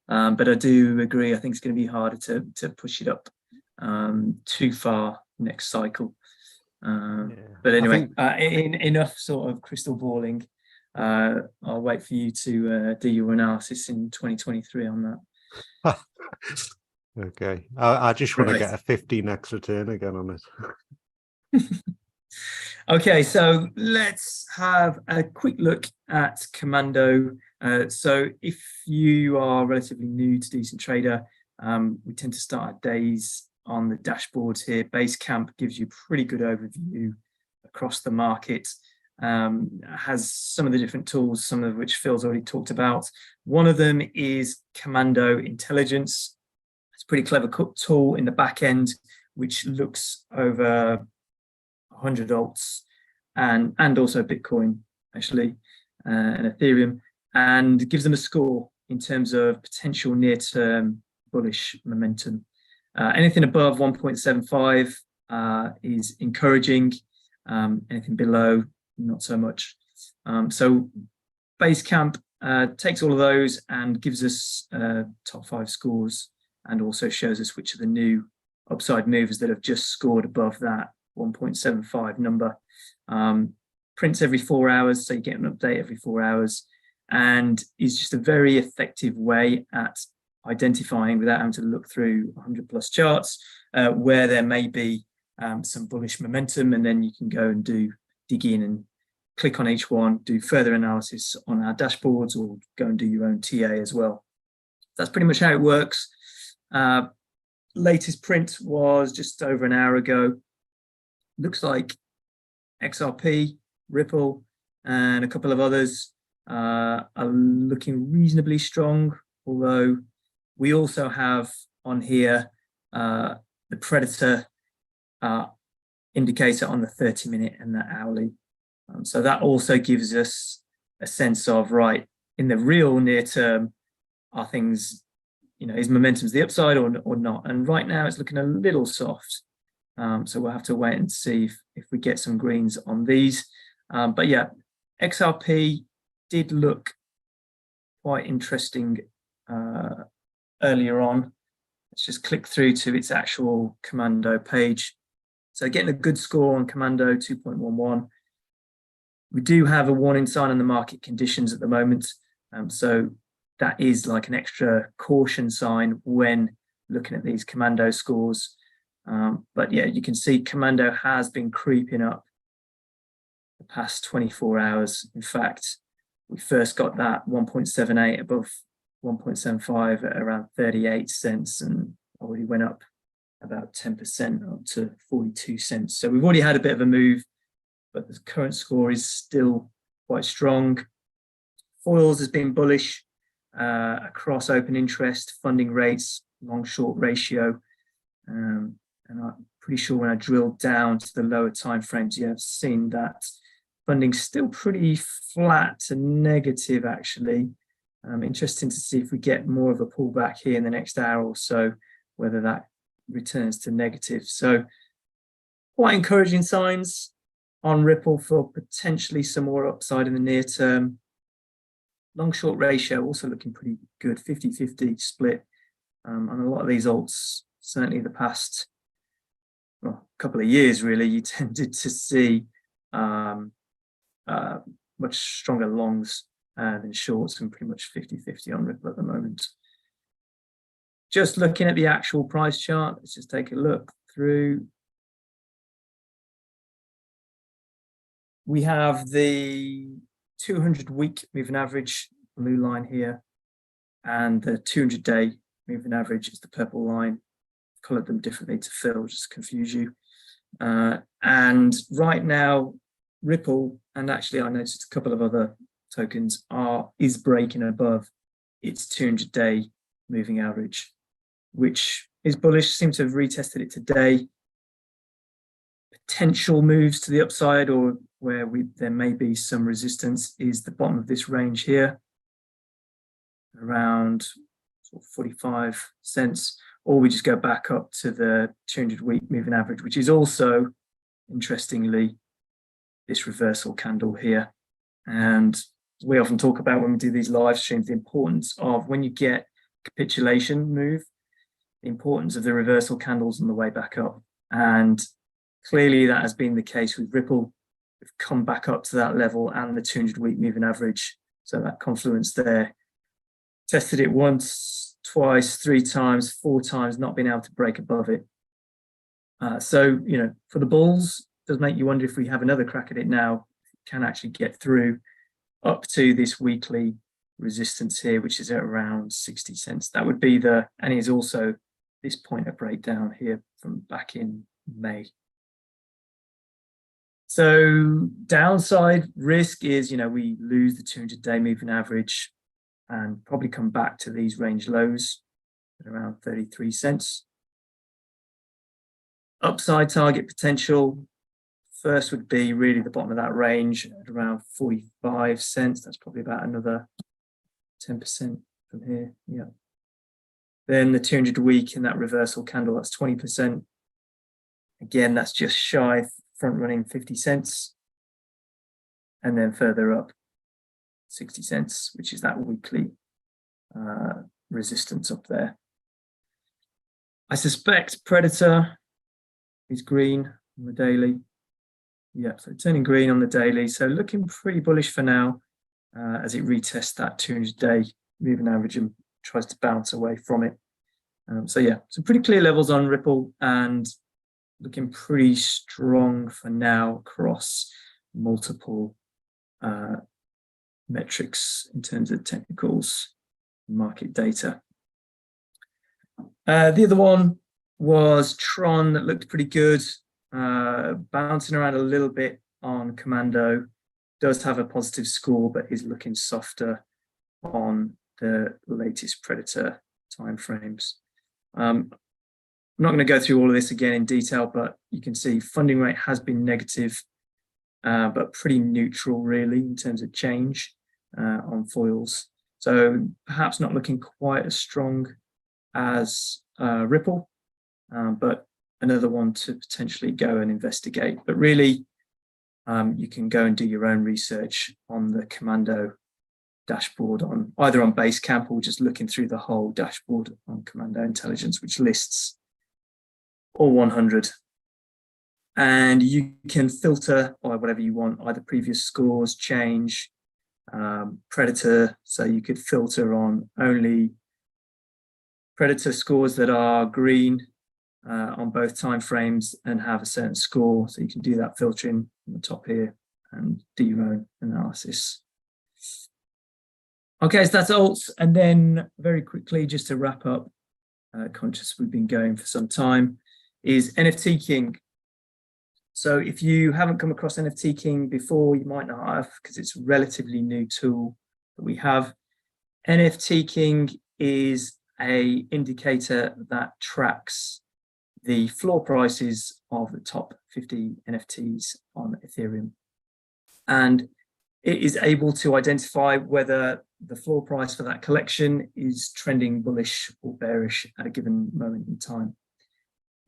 But I do agree. I think it's going to be harder to push it up too far next cycle. But anyway, enough sort of crystal balling. I'll wait for you to do your analysis in 2023 on that. Okay. I just want to get a 15x return again on it. Okay, so let's have a quick look at Commando. So if you are relatively new to Decent Trader, we tend to start our days on the dashboards here. Basecamp gives you a pretty good overview across the market. Has some of the different tools, some of which Phil's already talked about. One of them is Commando Intelligence. It's a pretty clever tool in the back end, which looks over 100 alts and also Bitcoin, actually, and Ethereum, and gives them a score in terms of potential near-term bullish momentum. Anything above 1.75 is encouraging. Anything below, not so much. So Basecamp takes all of those and gives us top 5 scores, and also shows us which are the new upside movers that have just scored above that 1.75 number. Prints every 4 hours, so you get an update every 4 hours, and is just a very effective way at identifying, without having to look through 100 plus charts, where there may be some bullish momentum, and then you can go and dig in and click on each one, do further analysis on our dashboards, or go and do your own TA as well. That's pretty much how it works. Latest print was just over an hour ago. Looks like XRP, Ripple, and a couple of others are looking reasonably strong, although we also have on here the Predator indicator on the 30-minute and the hourly. So that also gives us a sense of, right, in the real near term, are things, is momentum's the upside or not? And right now it's looking a little soft. So we'll have to wait and see if we get some greens on these. But yeah, XRP did look quite interesting earlier on. Let's just click through to its actual Commando page. So getting a good score on Commando, 2.11. We do have a warning sign on the market conditions at the moment. So that is like an extra caution sign when looking at these Commando scores. But yeah, you can see Commando has been creeping up the past 24 hours. In fact, we first got that 1.78 above 1.75 at around 38 cents and already went up about 10% up to 42 cents. So we've already had a bit of a move, but the current score is still quite strong. Foils has been bullish across open interest, funding rates, long-short ratio. And I'm pretty sure when I drilled down to the lower timeframes, you have seen that funding's still pretty flat to negative, actually. Interesting to see if we get more of a pullback here in the next hour or so, whether that returns to negative. So quite encouraging signs on Ripple for potentially some more upside in the near term. long short ratio also looking pretty good, 50-50 split. And a lot of these alts, certainly the past couple of years, really, you tended to see much stronger longs than shorts, and pretty much 50-50 on Ripple at the moment. Just looking at the actual price chart, let's just take a look through. We have the 200-week moving average, blue line here, and the 200-day moving average is the purple line. Colored them differently to fill, just to confuse you. And right now, Ripple, and actually I noticed a couple of other tokens, is breaking above its 200-day moving average, which is bullish. Seems to have retested it today. Potential moves to the upside, or where there may be some resistance, is the bottom of this range here, around 45 cents, or we just go back up to the 200-week moving average, which is also, interestingly, this reversal candle here. And we often talk about, when we do these live streams, the importance of, when you get capitulation move, the importance of the reversal candles on the way back up. And clearly that has been the case with Ripple. We've come back up to that level and the 200-week moving average. So that confluence there, tested it once, twice, 3 times, 4 times, not being able to break above it. So, you know, for the bulls, it does make you wonder if we have another crack at it now, can actually get through up to this weekly resistance here, which is at around 60 cents. That would be and is also this point of breakdown here from back in May. So downside risk is, you know, we lose the 200-day moving average and probably come back to these range lows at around 33 cents. Upside target potential, first would be really the bottom of that range at around 45 cents. That's probably about another 10% from here. Yeah. Then the 200-week in that reversal candle, that's 20%. Again, that's just shy, front running 50 cents. And then further up, 60 cents, which is that weekly resistance up there. I suspect Predator is green on the daily. Yeah, so turning green on the daily. So looking pretty bullish for now as it retests that 200-day moving average and tries to bounce away from it. So yeah, some pretty clear levels on Ripple and looking pretty strong for now across multiple metrics in terms of technicals, market data. The other one was Tron, that looked pretty good, bouncing around a little bit on Commando. Does have a positive score, but is looking softer on the latest Predator timeframes. I'm not going to go through all of this again in detail, but you can see funding rate has been negative, but pretty neutral really in terms of change on foils. So perhaps not looking quite as strong as Ripple, but another one to potentially go and investigate. But really, you can go and do your own research on the Commando dashboard, on either on Basecamp or just looking through the whole dashboard on Commando Intelligence, which lists all 100. And you can filter by whatever you want, either previous scores, change, Predator. So you could filter on only Predator scores that are green on both time frames and have a certain score. So you can do that filtering on the top here and do your own analysis. Okay, so that's alts. And then very quickly, just to wrap up, conscious we've been going for some time, is NFT King. So if you haven't come across NFT King before, you might not have, because it's a relatively new tool that we have. NFT King is an indicator that tracks the floor prices of the top 50 NFTs on Ethereum. And it is able to identify whether the floor price for that collection is trending bullish or bearish at a given moment in time.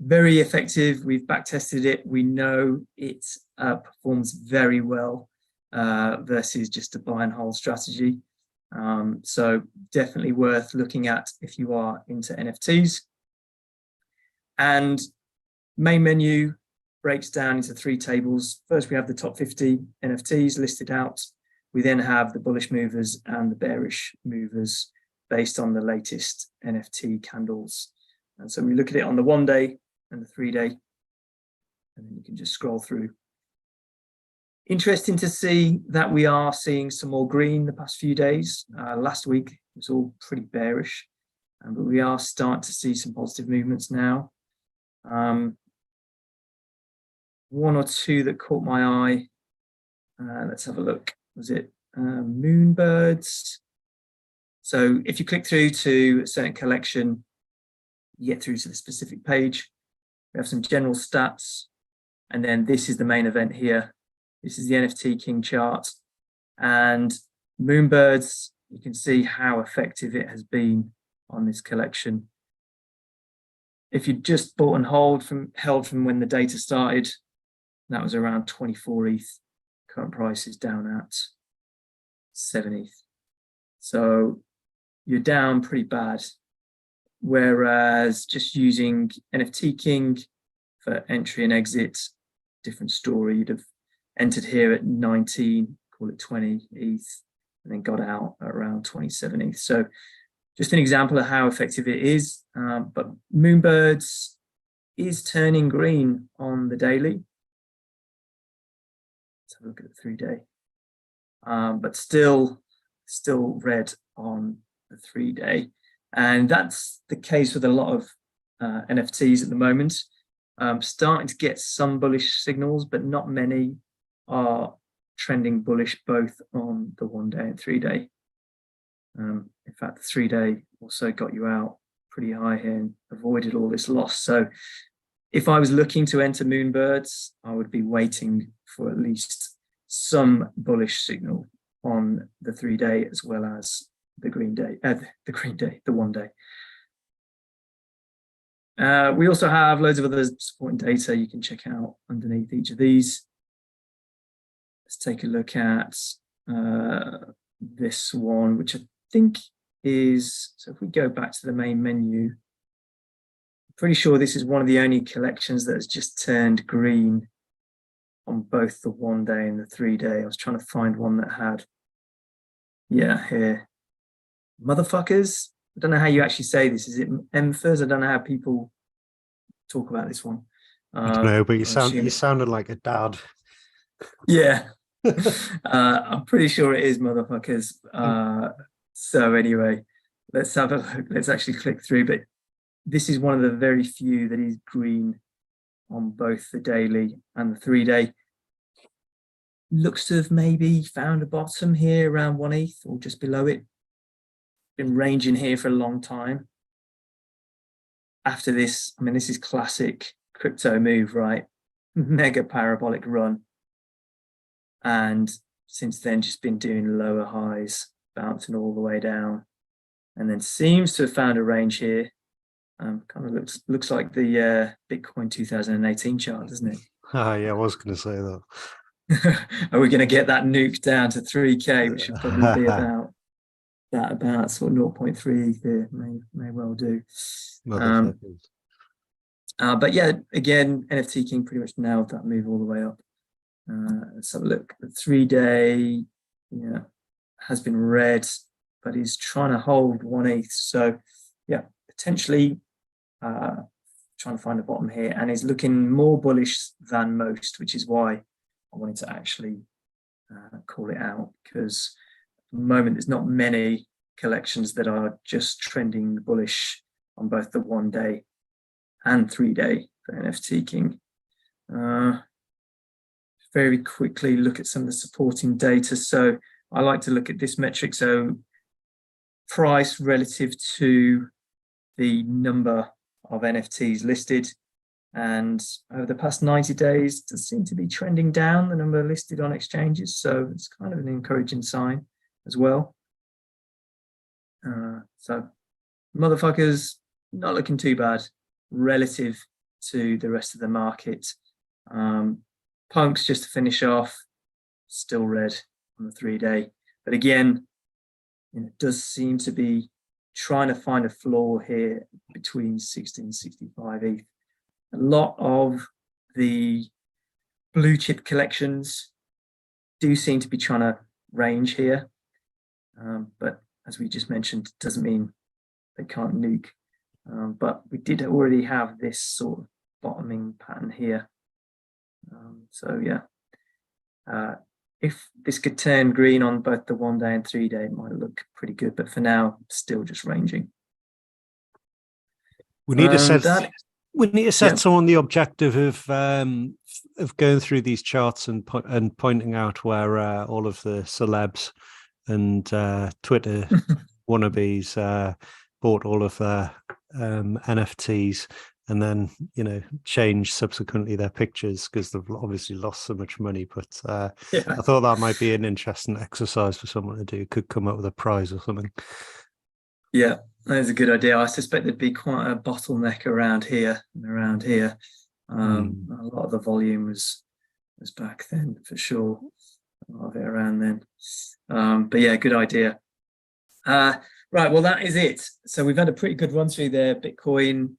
Very effective. We've back tested it. We know it performs very well versus just a buy and hold strategy. So definitely worth looking at if you are into NFTs. And main menu breaks down into 3 tables. First, we have the top 50 NFTs listed out. We then have the bullish movers and the bearish movers based on the latest NFT candles. And so we look at it on the 1 day and the 3 day, and then you can just scroll through. Interesting to see that we are seeing some more green the past few days. Last week it was all pretty bearish, but we are starting to see some positive movements now. 1 or 2 that caught my eye. Let's have a look. Was it Moonbirds? So if you click through to a certain collection, you get through to the specific page. We have some general stats, and then this is the main event here. This is the NFT King chart, and Moonbirds, you can see how effective it has been on this collection. If you just bought and held from when the data started, that was around 24 ETH. Current price is down at 7 ETH. So you're down pretty bad. Whereas just using NFT King for entry and exit, different story. You'd have entered here at 19, call it 20 ETH, and then got out at around 27 ETH. So just an example of how effective it is. But Moonbirds is turning green on the daily. Let's have a look at the 3 day. But still red on the 3 day. And that's the case with a lot of NFTs at the moment. Starting to get some bullish signals, but not many are trending bullish both on the 1 day and 3 day. In fact, the 3 day also got you out pretty high here and avoided all this loss. So if I was looking to enter Moonbirds, I would be waiting for at least some bullish signal on the 3 day as well as the green day, the 1 day. We also have loads of other supporting data you can check out underneath each of these. Let's take a look at this one, which I think is, so if we go back to the main menu, I'm pretty sure this is one of the only collections that has just turned green on both the 1 day and the 3 day. I was trying to find one that had, yeah, here. Motherfuckers. I don't know how you actually say this. Is it emphas? I don't know how people talk about this one. I don't know, but you sounded like a dad. Yeah. I'm pretty sure it is motherfuckers. So anyway, let's have a look. Let's actually click through. But this is one of the very few that is green on both the daily and the 3 day. Looks to have maybe found a bottom here around 1 ETH or just below it. Been ranging here for a long time. After this, I mean, this is classic crypto move, right? Mega parabolic run. And since then, just been doing lower highs, bouncing all the way down. And then seems to have found a range here. Kind of looks like the Bitcoin 2018 chart, doesn't it? Yeah, I was going to say that. Are we going to get that nuke down to 3K, which should probably be about sort of 0.3 here, may well do. But yeah, again, NFT King pretty much nailed that move all the way up. Let's have a look. The 3 day, yeah, has been red, but he's trying to hold 1 ETH. So yeah, potentially trying to find a bottom here, and is looking more bullish than most, which is why I wanted to actually call it out, because at the moment there's not many collections that are just trending bullish on both the 1 day and 3 day for NFT King. Very quickly look at some of the supporting data. So I like to look at this metric. So price relative to the number of NFTs listed. And over the past 90 days, it does seem to be trending down, the number listed on exchanges. So it's kind of an encouraging sign as well. So motherfuckers, not looking too bad relative to the rest of the market. Punks, just to finish off, still red on the 3 day. But again, does seem to be trying to find a floor here between 60 and 65 ETH. A lot of the blue chip collections do seem to be trying to range here, but as we just mentioned, it doesn't mean they can't nuke. But we did already have this sort of bottoming pattern here. So yeah, if this could turn green on both the 1 day and 3 day, it might look pretty good. But for now, still just ranging. We need to set someone the objective of going through these charts and pointing out where all of the celebs and Twitter wannabes bought all of their NFTs, and then change subsequently their pictures because they've obviously lost so much money. But I thought that might be an interesting exercise for someone to do. Could come up with a prize or something. Yeah, that's a good idea. I suspect there'd be quite a bottleneck around here and around here. A lot of the volume was back then for sure. A lot of it around then. But yeah, good idea. Right, well, that is it. So we've had a pretty good run through there, Bitcoin,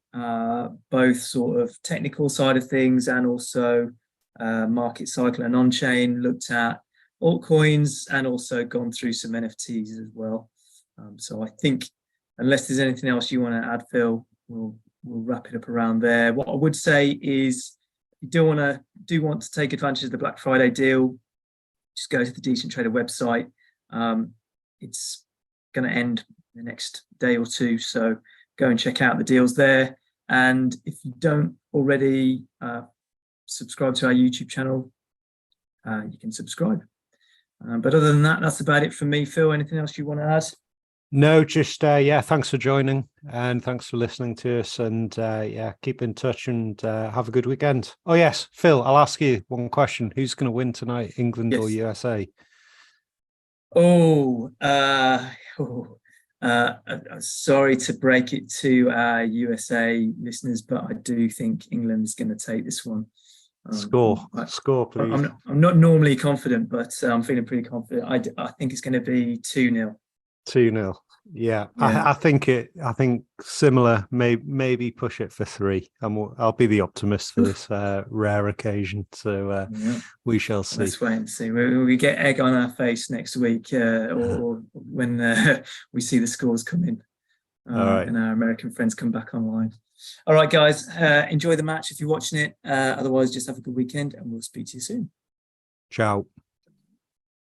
both sort of technical side of things and also market cycle and on-chain, looked at altcoins and also gone through some NFTs as well. So I think, unless there's anything else you want to add, Phil, we'll wrap it up around there. What I would say is, if you do want to take advantage of the Black Friday deal, just go to the Decent Trader website. It's going to end the next day or two, so go and check out the deals there. And if you don't already subscribe to our YouTube channel, you can subscribe. But other than that, that's about it from me. Phil, anything else you want to add? No, just thanks for joining and thanks for listening to us, and keep in touch and have a good weekend. Oh yes, Phil, I'll ask you one question. Who's going to win tonight, England or USA? Sorry to break it to our USA listeners, but I do think England is going to take this one. Score, please. I'm not normally confident, but I'm feeling pretty confident. I think it's going to be 2-0. 2-0. Yeah. I think similar. Maybe push it for 3. I'll be the optimist for this rare occasion. So we shall see. Let's wait and see. We get egg on our face next week, or when we see the scores come in, and our American friends come back online. All right, guys. Enjoy the match if you're watching it. Otherwise, just have a good weekend, and we'll speak to you soon. Ciao.